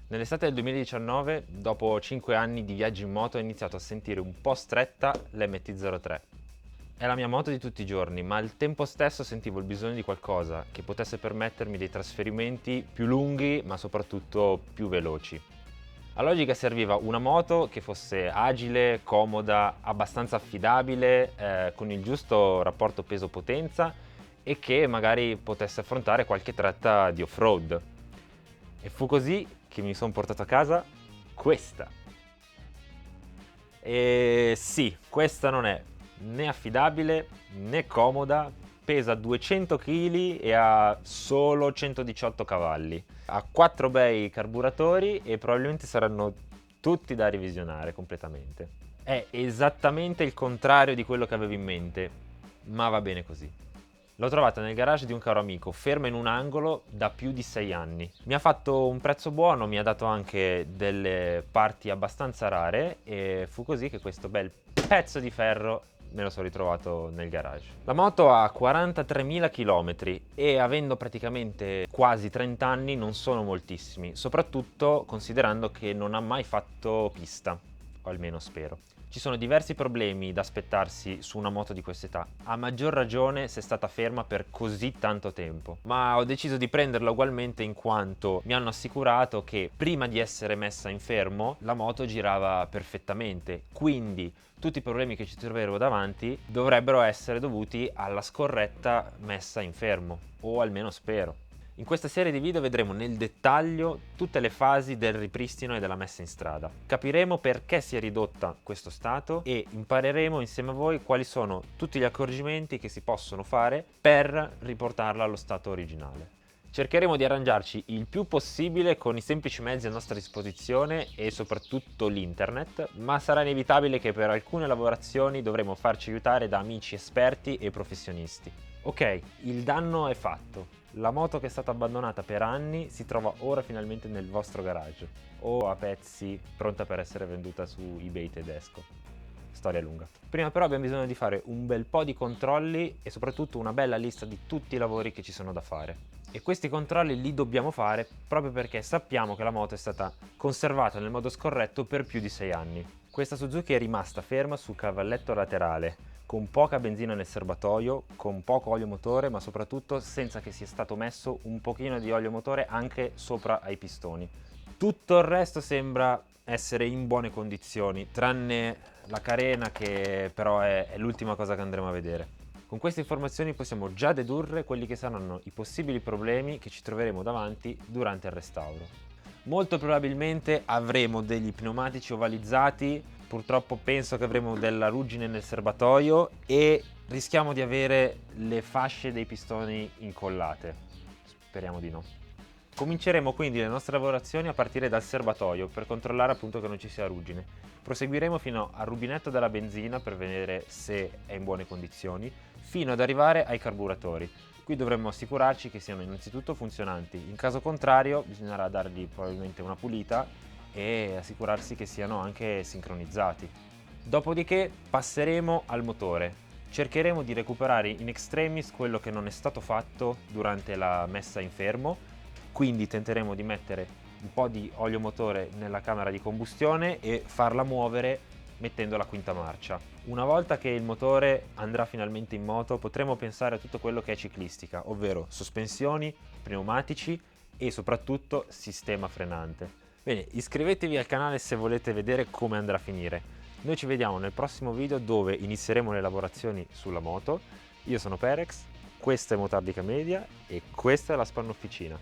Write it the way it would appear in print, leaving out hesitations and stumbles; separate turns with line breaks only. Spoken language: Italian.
Nell'estate del 2019, dopo 5 anni di viaggi in moto, ho iniziato a sentire un po' stretta l'MT-03. È la mia moto di tutti i giorni, ma al tempo stesso sentivo il bisogno di qualcosa che potesse permettermi dei trasferimenti più lunghi, ma soprattutto più veloci. A Logica serviva una moto che fosse agile, comoda, abbastanza affidabile, con il giusto rapporto peso-potenza e che magari potesse affrontare qualche tratta di off-road. E fu così che mi sono portato a casa questa. E sì, questa non è né affidabile né comoda, pesa 200 kg e ha solo 118 cavalli. Ha 4 bei carburatori e probabilmente saranno tutti da revisionare completamente. È esattamente il contrario di quello che avevo in mente, ma va bene così. L'ho trovata nel garage di un caro amico, ferma in un angolo da più di 6 anni. Mi ha fatto un prezzo buono, mi ha dato anche delle parti abbastanza rare e fu così che questo bel pezzo di ferro me lo sono ritrovato nel garage. La moto ha 43.000 km e avendo praticamente quasi 30 anni non sono moltissimi, soprattutto considerando che non ha mai fatto pista, o almeno spero. Ci sono diversi problemi da aspettarsi su una moto di quest'età, a maggior ragione se è stata ferma per così tanto tempo. Ma ho deciso di prenderla ugualmente in quanto mi hanno assicurato che prima di essere messa in fermo la moto girava perfettamente, quindi tutti i problemi che ci troveremo davanti dovrebbero essere dovuti alla scorretta messa in fermo, o almeno spero. In questa serie di video vedremo nel dettaglio tutte le fasi del ripristino e della messa in strada. Capiremo perché si è ridotta questo stato e impareremo insieme a voi quali sono tutti gli accorgimenti che si possono fare per riportarla allo stato originale. Cercheremo di arrangiarci il più possibile con i semplici mezzi a nostra disposizione e soprattutto l'internet, ma sarà inevitabile che per alcune lavorazioni dovremo farci aiutare da amici esperti e professionisti. Ok, il danno è fatto. La moto che è stata abbandonata per anni si trova ora finalmente nel vostro garage o a pezzi, pronta per essere venduta su eBay tedesco. Storia lunga. Prima però abbiamo bisogno di fare un bel po' di controlli e soprattutto una bella lista di tutti i lavori che ci sono da fare. E questi controlli li dobbiamo fare proprio perché sappiamo che la moto è stata conservata nel modo scorretto per più di 6 anni. Questa Suzuki è rimasta ferma sul cavalletto laterale, con poca benzina nel serbatoio, con poco olio motore, ma soprattutto senza che sia stato messo un pochino di olio motore anche sopra ai pistoni. Tutto il resto sembra essere in buone condizioni, tranne la carena che però è l'ultima cosa che andremo a vedere. Con queste informazioni possiamo già dedurre quelli che saranno i possibili problemi che ci troveremo davanti durante il restauro. Molto probabilmente avremo degli pneumatici ovalizzati, purtroppo penso che avremo della ruggine nel serbatoio e rischiamo di avere le fasce dei pistoni incollate. Speriamo di no. Cominceremo quindi le nostre lavorazioni a partire dal serbatoio per controllare appunto che non ci sia ruggine. Proseguiremo fino al rubinetto della benzina per vedere se è in buone condizioni, fino ad arrivare ai carburatori. Qui dovremmo assicurarci che siano innanzitutto funzionanti, in caso contrario bisognerà dargli probabilmente una pulita e assicurarsi che siano anche sincronizzati. Dopodiché passeremo al motore. Cercheremo di recuperare in extremis quello che non è stato fatto durante la messa in fermo, quindi tenteremo di mettere un po' di olio motore nella camera di combustione e farla muovere mettendo la quinta marcia. Una volta che il motore andrà finalmente in moto potremo pensare a tutto quello che è ciclistica, ovvero sospensioni, pneumatici e soprattutto sistema frenante. Bene, iscrivetevi al canale se volete vedere come andrà a finire. Noi ci vediamo nel prossimo video dove inizieremo le lavorazioni sulla moto. Io sono Perex, questa è Motardica Media e questa è la Spann Officina.